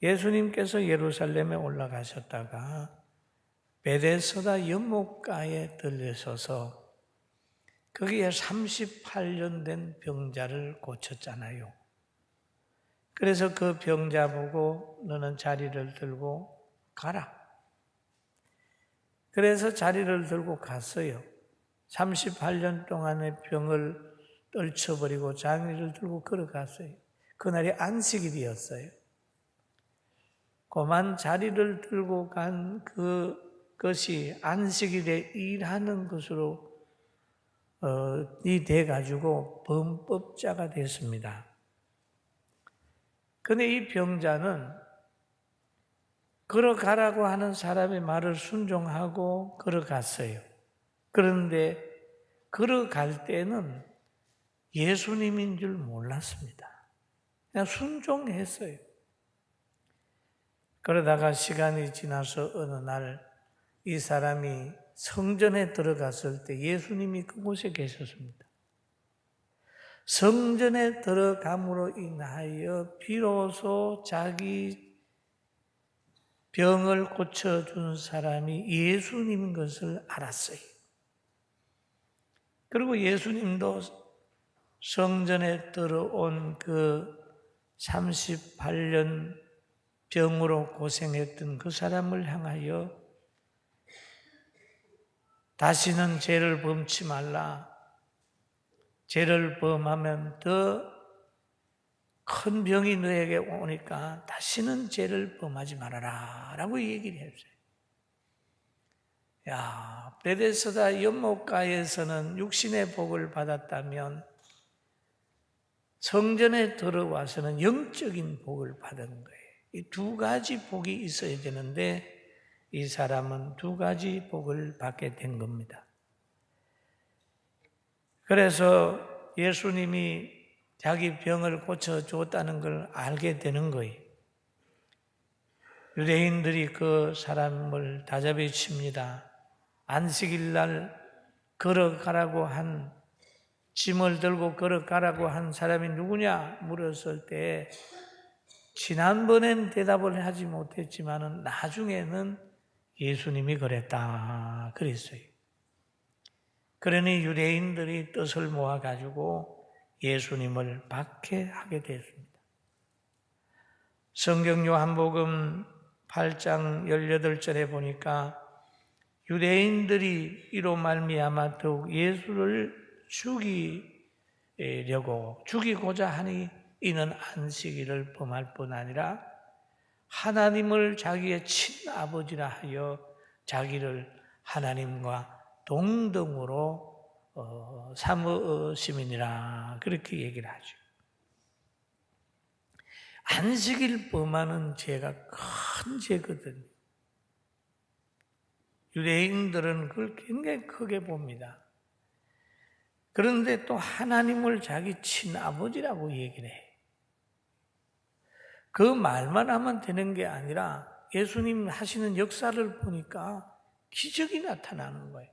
예수님께서 예루살렘에 올라가셨다가 베데스다 연못가에 들르셔서 거기에 38년 된 병자를 고쳤잖아요. 그래서 그 병자 보고 너는 자리를 들고 가라. 그래서 자리를 들고 갔어요. 38년 동안의 병을 떨쳐버리고 자리를 들고 걸어갔어요. 그날이 안식일이었어요. 그만 자리를 들고 간 그것이 안식일에 일하는 것으로 돼가지고 범법자가 됐습니다. 그런데 이 병자는 걸어가라고 하는 사람의 말을 순종하고 걸어갔어요. 그런데 걸어갈 때는 예수님인 줄 몰랐습니다. 그냥 순종했어요. 그러다가 시간이 지나서 어느 날 이 사람이 성전에 들어갔을 때 예수님이 그곳에 계셨습니다. 성전에 들어감으로 인하여 비로소 자기 병을 고쳐준 사람이 예수님인 것을 알았어요. 그리고 예수님도 성전에 들어온 그 38년 병으로 고생했던 그 사람을 향하여 다시는 죄를 범치 말라. 죄를 범하면 더 큰 병이 너에게 오니까 다시는 죄를 범하지 말아라 라고 얘기를 했어요. 베데스다 연못가에서는 육신의 복을 받았다면 성전에 들어와서는 영적인 복을 받은 거예요. 이 두 가지 복이 있어야 되는데 이 사람은 두 가지 복을 받게 된 겁니다. 그래서 예수님이 자기 병을 고쳐줬다는 걸 알게 되는 거예요. 유대인들이 그 사람을 다잡이 칩니다. 안식일 날 걸어가라고 한, 짐을 들고 걸어가라고 한 사람이 누구냐 물었을 때 지난번엔 대답을 하지 못했지만 나중에는 예수님이 그랬다 그랬어요. 그러니 유대인들이 뜻을 모아가지고 예수님을 박해하게 됐습니다. 성경 요한복음 8장 18절에 보니까 유대인들이 이로 말미암아 더욱 예수를 죽이고자 하니 이는 안식일을 범할 뿐 아니라 하나님을 자기의 친아버지라 하여 자기를 하나님과 동등으로 삼으심이니라 그렇게 얘기를 하죠. 안식일 범하는 죄가 큰 죄거든요. 유대인들은 그걸 굉장히 크게 봅니다. 그런데 또 하나님을 자기 친아버지라고 얘기를 해요. 그 말만 하면 되는 게 아니라 예수님 하시는 역사를 보니까 기적이 나타나는 거예요.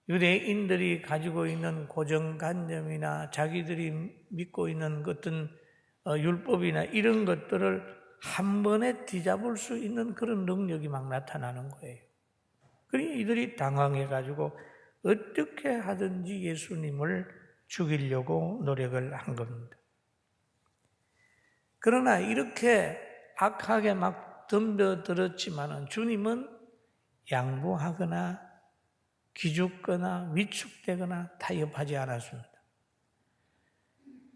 유대인들이 가지고 있는 고정관념이나 자기들이 믿고 있는 어떤 율법이나 이런 것들을 한 번에 뒤잡을 수 있는 그런 능력이 막 나타나는 거예요. 그러니 이들이 당황해가지고 어떻게 하든지 예수님을 죽이려고 노력을 한 겁니다. 그러나 이렇게 악하게 막 덤벼들었지만 주님은 양보하거나 기죽거나 위축되거나 타협하지 않았습니다.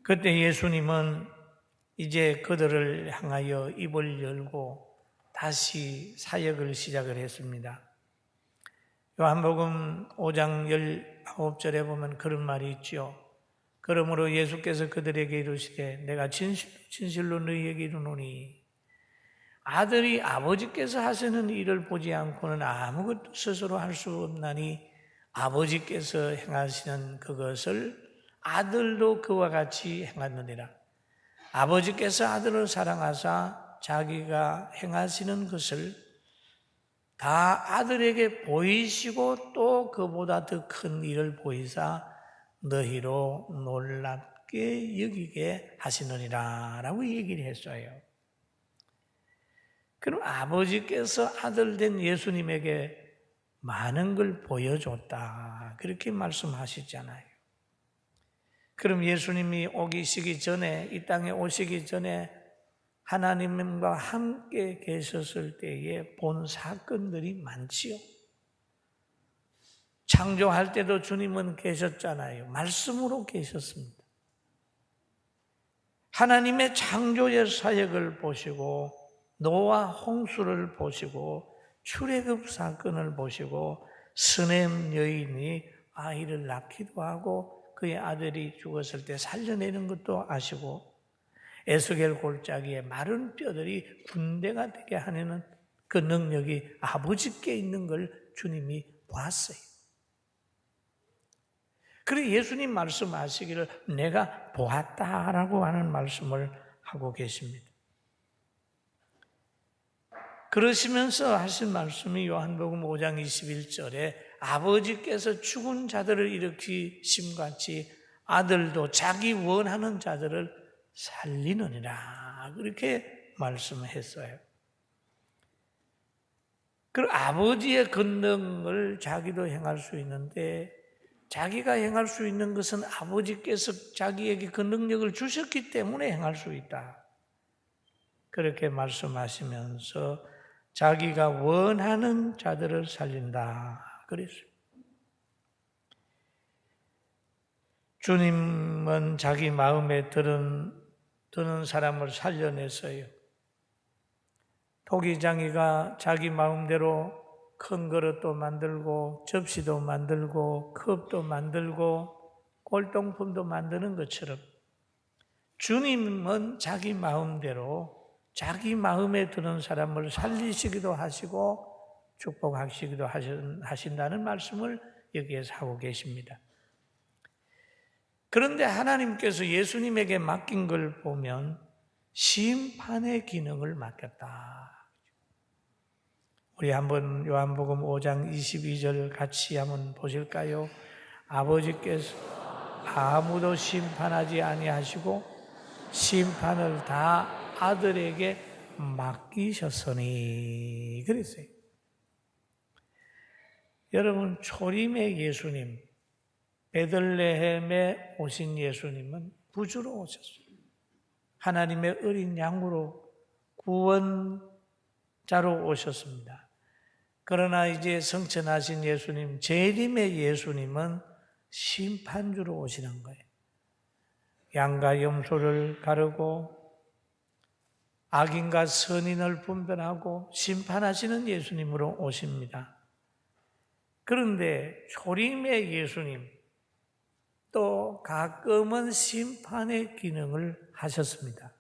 그때 예수님은 이제 그들을 향하여 입을 열고 다시 사역을 시작을 했습니다. 요한복음 5장 19절에 보면 그런 말이 있죠. 그러므로 예수께서 그들에게 이르시되 내가 진실로 너희에게 이르노니 아들이 아버지께서 하시는 일을 보지 않고는 아무것도 스스로 할 수 없나니 아버지께서 행하시는 그것을 아들도 그와 같이 행하느니라. 아버지께서 아들을 사랑하사 자기가 행하시는 것을 다 아들에게 보이시고 또 그보다 더 큰 일을 보이사 너희로 놀랍게 여기게 하시느니라 라고 얘기를 했어요. 그럼 아버지께서 아들 된 예수님에게 많은 걸 보여줬다. 그렇게 말씀하시잖아요. 그럼 예수님이 오시기 전에, 이 땅에 오시기 전에 하나님과 함께 계셨을 때에 본 사건들이 많지요. 창조할 때도 주님은 계셨잖아요. 말씀으로 계셨습니다. 하나님의 창조의 사역을 보시고 노아 홍수를 보시고 출애굽 사건을 보시고 스넴 여인이 아이를 낳기도 하고 그의 아들이 죽었을 때 살려내는 것도 아시고 에스겔 골짜기에 마른 뼈들이 군대가 되게 하는 그 능력이 아버지께 있는 걸 주님이 보았어요. 그래 예수님 말씀하시기를 내가 보았다라고 하는 말씀을 하고 계십니다. 그러시면서 하신 말씀이 요한복음 5장 21절에 아버지께서 죽은 자들을 일으키심같이 아들도 자기 원하는 자들을 살리느니라 그렇게 말씀했어요. 그 아버지의 권능을 자기도 행할 수 있는데 자기가 행할 수 있는 것은 아버지께서 자기에게 그 능력을 주셨기 때문에 행할 수 있다. 그렇게 말씀하시면서 자기가 원하는 자들을 살린다. 그랬어요. 주님은 자기 마음에 드는 사람을 살려냈어요. 토기장이가 자기 마음대로 큰 그릇도 만들고 접시도 만들고 컵도 만들고 골동품도 만드는 것처럼 주님은 자기 마음대로 자기 마음에 드는 사람을 살리시기도 하시고 축복하시기도 하신다는 말씀을 여기에서 하고 계십니다. 그런데 하나님께서 예수님에게 맡긴 걸 보면 심판의 기능을 맡겼다. 우리 한번 요한복음 5장 22절 같이 한번 보실까요? 아버지께서 아무도 심판하지 아니하시고 심판을 다 아들에게 맡기셨으니 그랬어요. 여러분 초림의 예수님, 베들레헴에 오신 예수님은 부주로 오셨어요. 하나님의 어린 양으로 구원자로 오셨습니다. 그러나 이제 성천하신 예수님, 재림의 예수님은 심판주로 오시는 거예요. 양과 염소를 가르고 악인과 선인을 분별하고 심판하시는 예수님으로 오십니다. 그런데 초림의 예수님 또 가끔은 심판의 기능을 하셨습니다.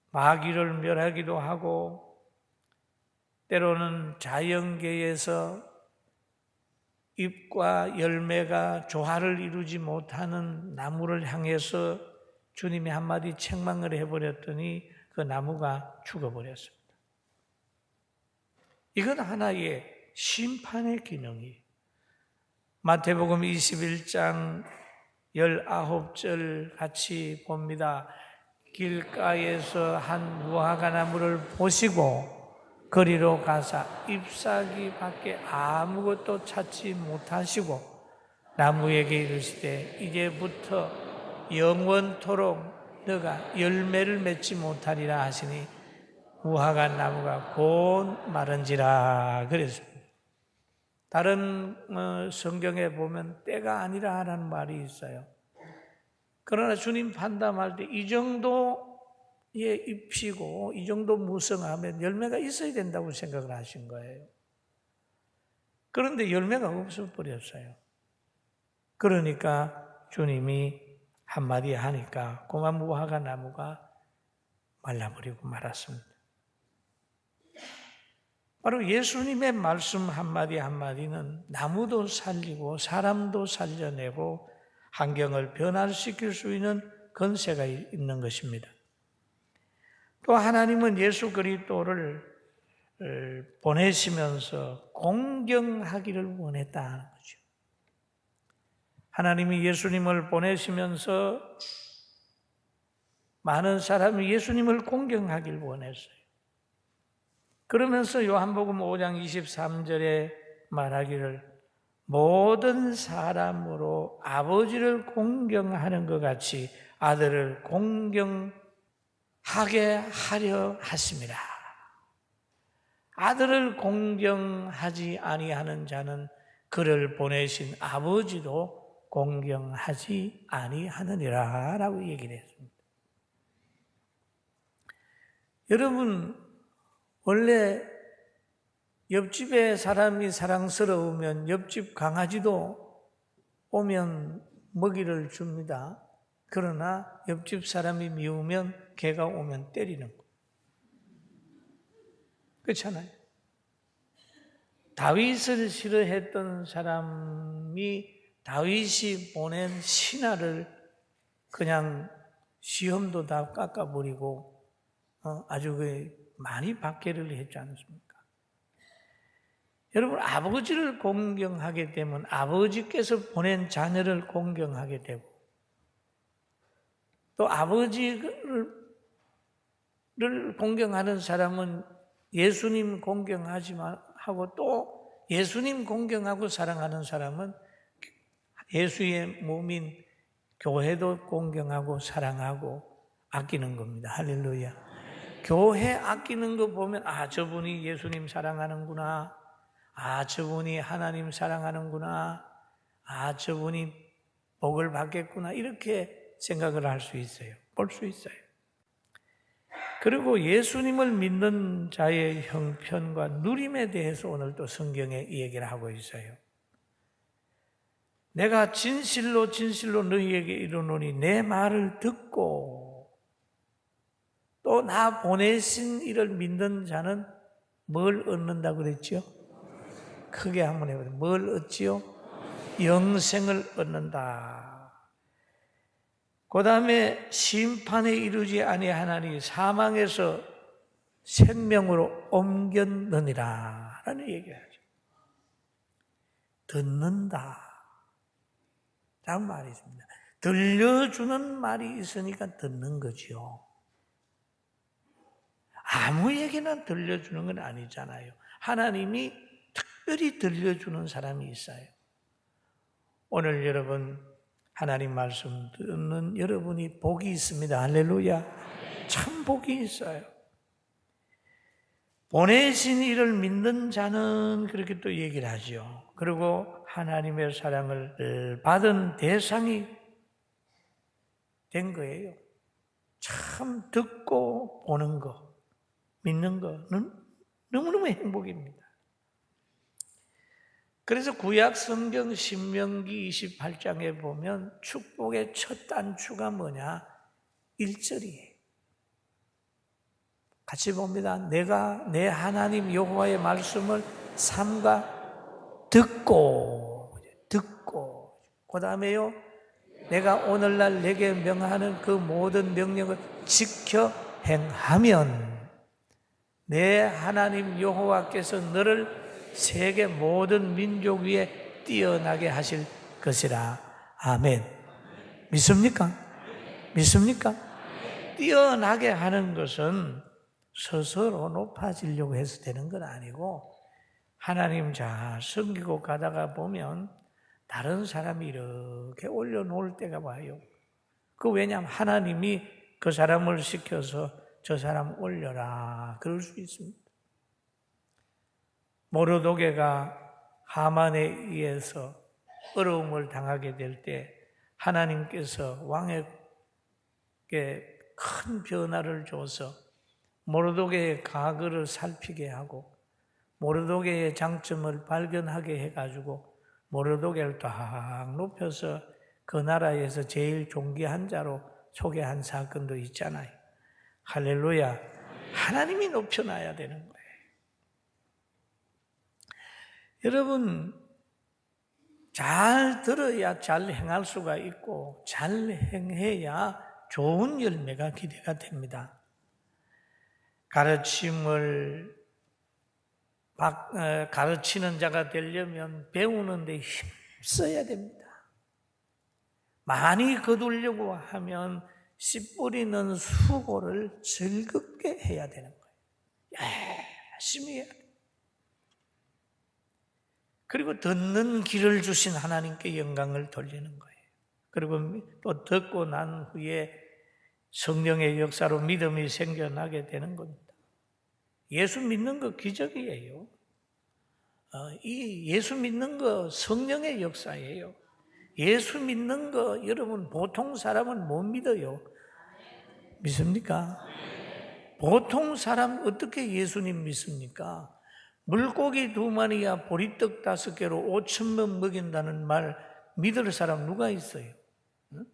마귀를 멸하기도 하고 때로는 자연계에서 잎과 열매가 조화를 이루지 못하는 나무를 향해서 주님이 한마디 책망을 해버렸더니 그 나무가 죽어버렸습니다. 이건 하나의 심판의 기능이에요. 마태복음 21장 19절 같이 봅니다. 길가에서 한 무화과 나무를 보시고 거리로 가사 잎사귀 밖에 아무것도 찾지 못하시고 나무에게 이르시되 이제부터 영원토록 너가 열매를 맺지 못하리라 하시니 무화과 나무가 곧 마른지라 그랬습니다. 다른 성경에 보면 때가 아니라 라는 말이 있어요. 그러나 주님 판단할 때 이 정도의 잎이고 이 정도 무성하면 열매가 있어야 된다고 생각을 하신 거예요. 그런데 열매가 없어버렸어요. 그러니까 주님이 한마디 하니까 고만 무화과 나무가 말라버리고 말았습니다. 바로 예수님의 말씀 한마디 한마디는 나무도 살리고 사람도 살려내고 환경을 변화시킬 수 있는 권세가 있는 것입니다. 또 하나님은 예수 그리스도를 보내시면서 공경하기를 원했다는 거죠. 하나님이 예수님을 보내시면서 많은 사람이 예수님을 공경하길 원했어요. 그러면서 요한복음 5장 23절에 말하기를 모든 사람으로 아버지를 공경하는 것 같이 아들을 공경하게 하려 하심이라. 아들을 공경하지 아니하는 자는 그를 보내신 아버지도 공경하지 아니하느니라 라고 얘기를 했습니다. 여러분, 원래 옆집에 사람이 사랑스러우면 옆집 강아지도 오면 먹이를 줍니다. 그러나 옆집 사람이 미우면 개가 오면 때리는 거. 그렇잖아요. 다윗을 싫어했던 사람이 다윗이 보낸 신하를 그냥 시험도 다 깎아버리고 아주 많이 박해를 했지 않습니까? 여러분, 아버지를 공경하게 되면 아버지께서 보낸 자녀를 공경하게 되고 또 아버지를 공경하는 사람은 예수님 공경하지 하고 또 예수님 공경하고 사랑하는 사람은 예수의 몸인 교회도 공경하고 사랑하고 아끼는 겁니다. 할렐루야. 교회 아끼는 거 보면 저분이 예수님 사랑하는구나. 저분이 하나님 사랑하는구나. 저분이 복을 받겠구나. 이렇게 생각을 할 수 있어요. 볼 수 있어요. 그리고 예수님을 믿는 자의 형편과 누림에 대해서 오늘 또 성경에 얘기를 하고 있어요. 내가 진실로 진실로 너희에게 이르노니 내 말을 듣고 또 나 보내신 이를 믿는 자는 뭘 얻는다고 그랬죠? 크게 한번 해보세요. 뭘 얻지요? 영생을 얻는다. 그 다음에 심판에 이르지 아니하나니 사망에서 생명으로 옮겼느니라 라는 얘기하죠. 듣는다 라는 말이 있습니다. 들려주는 말이 있으니까 듣는 거죠. 아무 얘기나 들려주는 건 아니잖아요. 하나님이 특별히 들려주는 사람이 있어요. 오늘 여러분 하나님 말씀 듣는 여러분이 복이 있습니다. 할렐루야. 참 복이 있어요. 보내신 이를 믿는 자는 그렇게 또 얘기를 하죠. 그리고 하나님의 사랑을 받은 대상이 된 거예요. 참 듣고 보는 거, 믿는 거는 너무너무 행복입니다. 그래서 구약 성경 신명기 28장에 보면 축복의 첫 단추가 뭐냐? 1절이에요. 같이 봅니다. 내가 내 하나님 여호와의 말씀을 삼가 듣고 그 다음에요. 내가 오늘날 내게 명하는 그 모든 명령을 지켜 행하면 내 하나님 여호와께서 너를 세계 모든 민족 위에 뛰어나게 하실 것이라. 아멘. 믿습니까? 믿습니까? 뛰어나게 하는 것은 스스로 높아지려고 해서 되는 건 아니고 하나님 잘 섬기고 가다가 보면 다른 사람이 이렇게 올려놓을 때가 와요. 왜냐하면 하나님이 그 사람을 시켜서 저 사람 올려라 그럴 수 있습니다. 모르드게가 하만에 의해서 어려움을 당하게 될 때 하나님께서 왕에게 큰 변화를 줘서 모르드게의 과거를 살피게 하고 모르드게의 장점을 발견하게 해가지고 모르드게를 딱 높여서 그 나라에서 제일 존귀한 자로 소개한 사건도 있잖아요. 할렐루야. 하나님이 높여놔야 되는 거예요. 여러분, 잘 들어야 잘 행할 수가 있고 잘 행해야 좋은 열매가 기대가 됩니다. 가르치는 자가 되려면 배우는 데 힘써야 됩니다. 많이 거두려고 하면 씨 뿌리는 수고를 즐겁게 해야 되는 거예요. 열심히 해야 돼. 그리고 듣는 귀를 주신 하나님께 영광을 돌리는 거예요. 그리고 또 듣고 난 후에 성령의 역사로 믿음이 생겨나게 되는 겁니다. 예수 믿는 거 기적이에요. 이 예수 믿는 거 성령의 역사예요. 예수 믿는 거 여러분 보통 사람은 못 믿어요. 믿습니까? 보통 사람 어떻게 예수님 믿습니까? 물고기 2마리야 보리떡 5개로 5,000명 먹인다는 말 믿을 사람 누가 있어요? 응?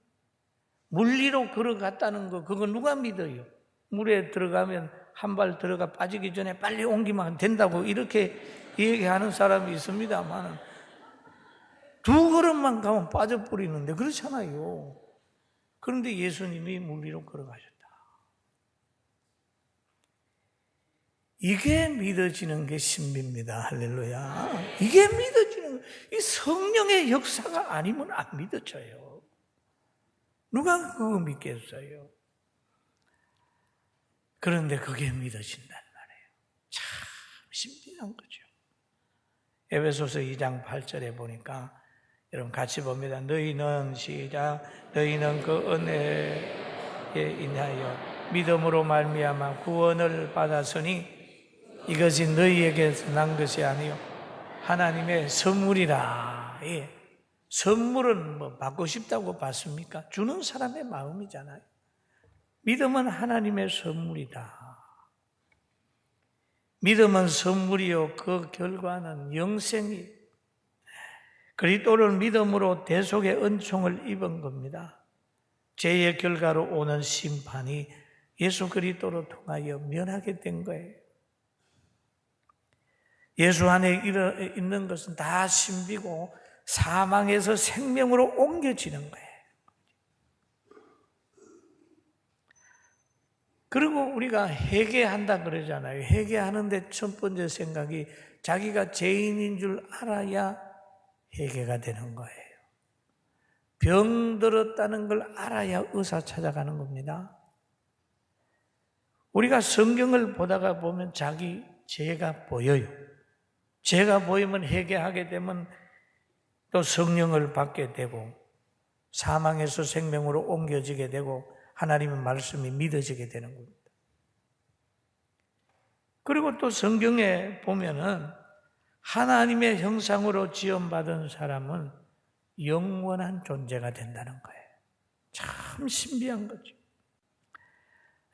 물 위로 걸어갔다는 거 그거 누가 믿어요? 물에 들어가면 한 발 들어가 빠지기 전에 빨리 옮기면 된다고 이렇게 얘기하는 사람이 있습니다만 2걸음만 가면 빠져버리는데 그렇잖아요. 그런데 예수님이 물 위로 걸어가셨다. 이게 믿어지는 게 신비입니다. 할렐루야. 이게 믿어지는 이 성령의 역사가 아니면 안 믿어져요. 누가 그거 믿겠어요? 그런데 그게 믿어진단 말이에요. 참 신비한 거죠. 에베소서 2장 8절에 보니까 여러분 같이 봅니다. 너희는 시작 너희는 그 은혜에 인하여 믿음으로 말미암아 구원을 받았으니 이것이 너희에게서 난 것이 아니요 하나님의 선물이라. 예. 선물은 뭐 받고 싶다고 받습니까? 주는 사람의 마음이잖아요. 믿음은 하나님의 선물이다. 믿음은 선물이요 그 결과는 영생이. 그리스도를 믿음으로 대속의 은총을 입은 겁니다. 죄의 결과로 오는 심판이 예수 그리스도로 통하여 면하게 된 거예요. 예수 안에 있는 것은 다 신비고 사망에서 생명으로 옮겨지는 거예요. 그리고 우리가 회개한다 그러잖아요. 회개하는데 첫 번째 생각이 자기가 죄인인 줄 알아야 회개가 되는 거예요. 병 들었다는 걸 알아야 의사 찾아가는 겁니다. 우리가 성경을 보다가 보면 자기 죄가 보여요. 죄가 보이면 회개하게 되면 또 성령을 받게 되고 사망에서 생명으로 옮겨지게 되고 하나님의 말씀이 믿어지게 되는 겁니다. 그리고 또 성경에 보면은 하나님의 형상으로 지음받은 사람은 영원한 존재가 된다는 거예요. 참 신비한 거죠.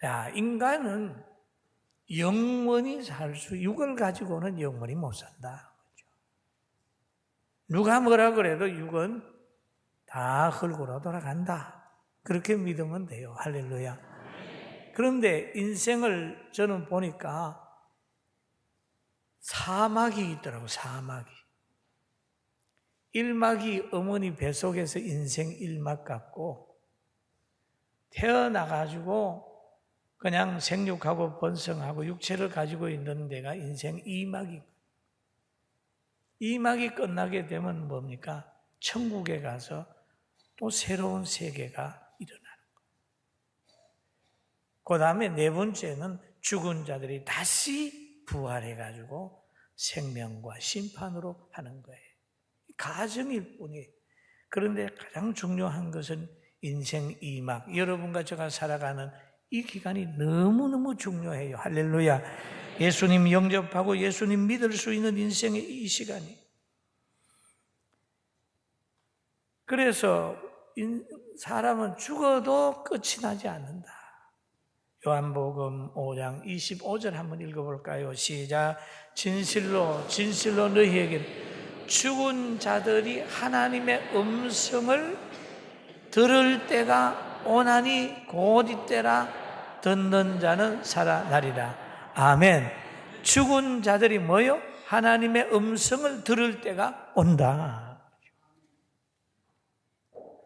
야, 인간은 영원히 살 수, 육을 가지고는 영원히 못 산다. 누가 뭐라 그래도 육은 다 흙으로 돌아간다. 그렇게 믿으면 돼요. 할렐루야. 그런데 인생을 저는 보니까 사막이 있더라고, 사막이. 1막이 어머니 뱃속에서 인생 1막 같고, 태어나가지고 그냥 생육하고 번성하고 육체를 가지고 있는 데가 인생 2막이. 2막이 끝나게 되면 뭡니까? 천국에 가서 또 새로운 세계가 일어나는 거예요. 그 다음에 4번째는 죽은 자들이 다시 부활해가지고 생명과 심판으로 하는 거예요. 가정일 뿐이에요. 그런데 가장 중요한 것은 인생 2막. 여러분과 제가 살아가는 이 기간이 너무너무 중요해요. 할렐루야. 예수님 영접하고 예수님 믿을 수 있는 인생의 이 시간이. 그래서 사람은 죽어도 끝이 나지 않는다. 요한복음 5장 25절 한번 읽어볼까요? 시작. 진실로 진실로 너희에게 죽은 자들이 하나님의 음성을 들을 때가 오나니 곧 이때라. 듣는 자는 살아나리라. 아멘. 죽은 자들이 뭐요? 하나님의 음성을 들을 때가 온다.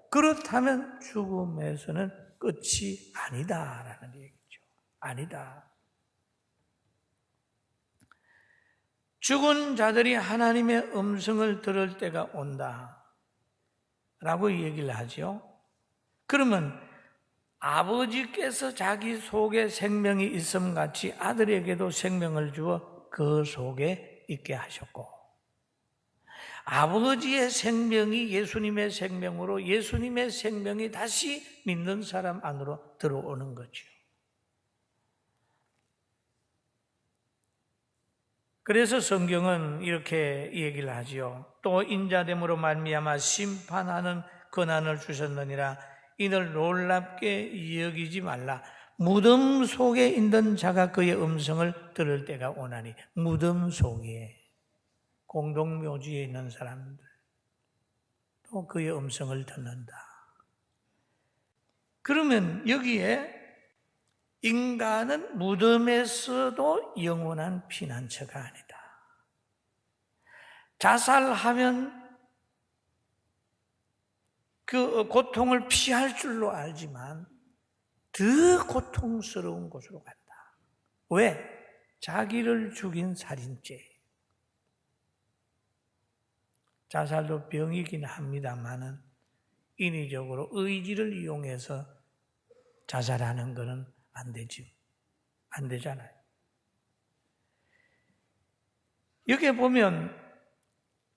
그렇다면 죽음에서는 끝이 아니다라는 얘기죠. 아니다. 죽은 자들이 하나님의 음성을 들을 때가 온다 라고 얘기를 하죠. 그러면 아버지께서 자기 속에 생명이 있음같이 아들에게도 생명을 주어 그 속에 있게 하셨고, 아버지의 생명이 예수님의 생명으로 예수님의 생명이 다시 믿는 사람 안으로 들어오는 거죠. 그래서 성경은 이렇게 얘기를 하지요. 또 인자됨으로 말미암아 심판하는 권한을 주셨느니라. 이를 놀랍게 여기지 말라. 무덤 속에 있는 자가 그의 음성을 들을 때가 오나니. 무덤 속에, 공동묘지에 있는 사람들 또 그의 음성을 듣는다. 그러면 여기에 인간은 무덤에서도 영원한 피난처가 아니다. 자살하면 그 고통을 피할 줄로 알지만 더 고통스러운 곳으로 간다. 왜? 자기를 죽인 살인죄. 자살도 병이긴 합니다만은 인위적으로 의지를 이용해서 자살하는 것은 안 되죠. 안 되잖아요. 여기에 보면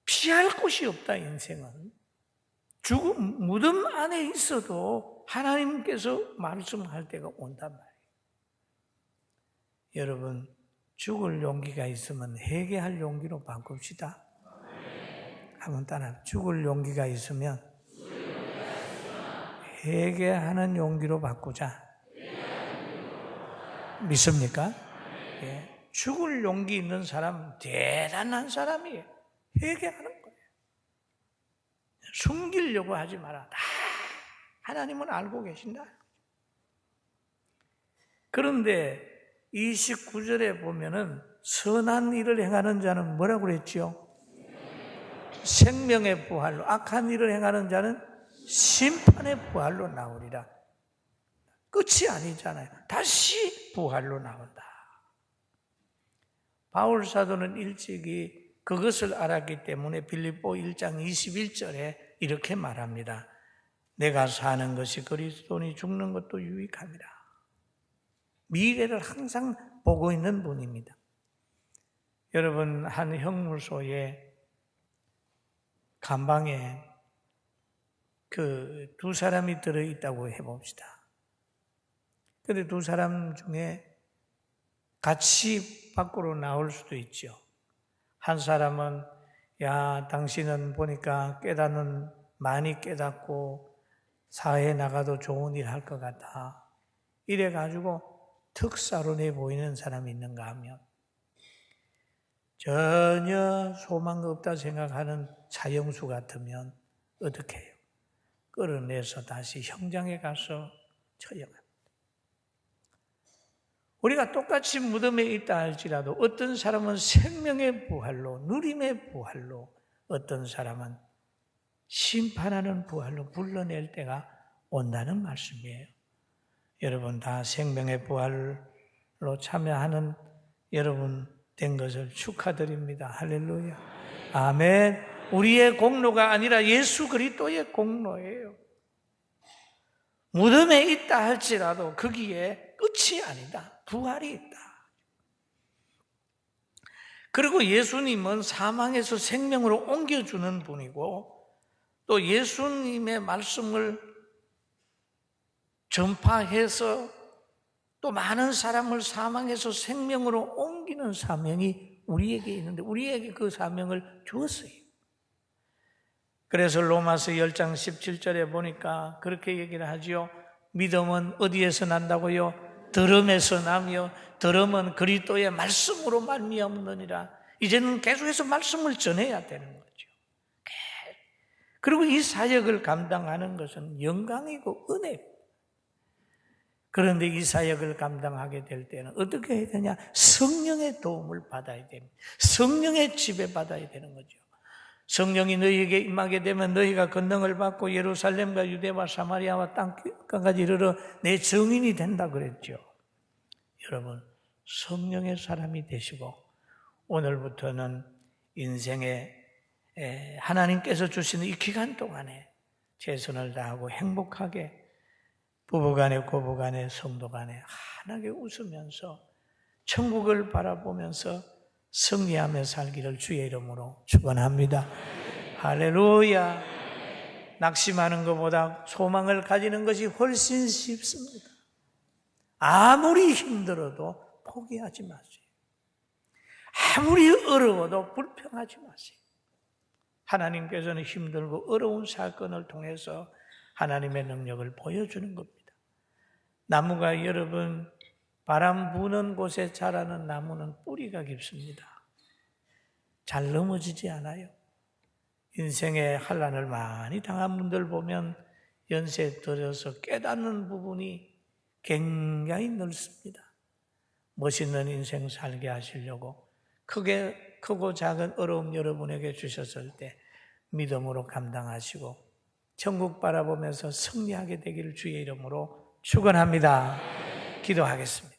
피할 곳이 없다, 인생은. 죽음, 무덤 안에 있어도 하나님께서 말씀할 때가 온단 말이에요. 여러분, 죽을 용기가 있으면 회개할 용기로 바꿉시다. 한번 따라. 죽을 용기가 있으면 회개하는 용기로 바꾸자. 믿습니까? 예. 죽을 용기 있는 사람 대단한 사람이에요. 회개하는 거예요. 숨기려고 하지 마라. 다 하나님은 알고 계신다. 그런데 29절에 보면은 선한 일을 행하는 자는 뭐라고 그랬죠? 생명의 부활로, 악한 일을 행하는 자는 심판의 부활로 나오리라. 끝이 아니잖아요. 다시 부활로 나온다. 바울 사도는 일찍이 그것을 알았기 때문에 빌립보 1장 21절에 이렇게 말합니다. 내가 사는 것이 그리스도니 죽는 것도 유익함이라. 미래를 항상 보고 있는 분입니다. 여러분, 한 형무소에 감방에 그 두 사람이 들어있다고 해봅시다. 근데 두 사람 중에 같이 밖으로 나올 수도 있죠. 한 사람은 야, 당신은 보니까 깨닫는 많이 깨닫고 사회에 나가도 좋은 일 할 것 같아. 이래가지고 특사로 내보이는 사람이 있는가 하면 전혀 소망 없다 생각하는 사형수 같으면 어떻게 해요? 끌어내서 다시 형장에 가서 처형합니다. 우리가 똑같이 무덤에 있다 할지라도 어떤 사람은 생명의 부활로, 누림의 부활로, 어떤 사람은 심판하는 부활로 불러낼 때가 온다는 말씀이에요. 여러분 다 생명의 부활로 참여하는 여러분 된 것을 축하드립니다. 할렐루야. 아멘. 우리의 공로가 아니라 예수 그리스도의 공로예요. 무덤에 있다 할지라도 거기에 끝이 아니다. 부활이 있다. 그리고 예수님은 사망에서 생명으로 옮겨주는 분이고 또 예수님의 말씀을 전파해서 또 많은 사람을 사망에서 생명으로 옮기는 사명이 우리에게 있는데 우리에게 그 사명을 주었어요. 그래서 로마서 10장 17절에 보니까 그렇게 얘기를 하지요. 믿음은 어디에서 난다고요? 들음에서 나며 들음은 그리스도의 말씀으로 말미암느니라. 이제는 계속해서 말씀을 전해야 되는 거죠. 그리고 이 사역을 감당하는 것은 영광이고 은혜입니다. 그런데 이 사역을 감당하게 될 때는 어떻게 해야 되냐? 성령의 도움을 받아야 됩니다. 성령의 지배받아야 되는 거죠. 성령이 너희에게 임하게 되면 너희가 권능을 받고 예루살렘과 유대와 사마리아와 땅끝까지 이르러 내 증인이 된다 그랬죠. 여러분, 성령의 사람이 되시고 오늘부터는 인생에 하나님께서 주시는 이 기간 동안에 최선을 다하고 행복하게 부부간에 고부간에 성도간에 환하게 웃으면서 천국을 바라보면서 승리하며 살기를 주의 이름으로 축원합니다. 할렐루야. 낙심하는 것보다 소망을 가지는 것이 훨씬 쉽습니다. 아무리 힘들어도 포기하지 마세요. 아무리 어려워도 불평하지 마세요. 하나님께서는 힘들고 어려운 사건을 통해서 하나님의 능력을 보여주는 겁니다. 나무가 여러분 바람 부는 곳에 자라는 나무는 뿌리가 깊습니다. 잘 넘어지지 않아요. 인생의 환난을 많이 당한 분들 보면 연세 들어서 깨닫는 부분이 굉장히 넓습니다. 멋있는 인생 살게 하시려고 크고 작은 어려움 여러분에게 주셨을 때 믿음으로 감당하시고 천국 바라보면서 승리하게 되기를 주의 이름으로 축원합니다. 기도하겠습니다.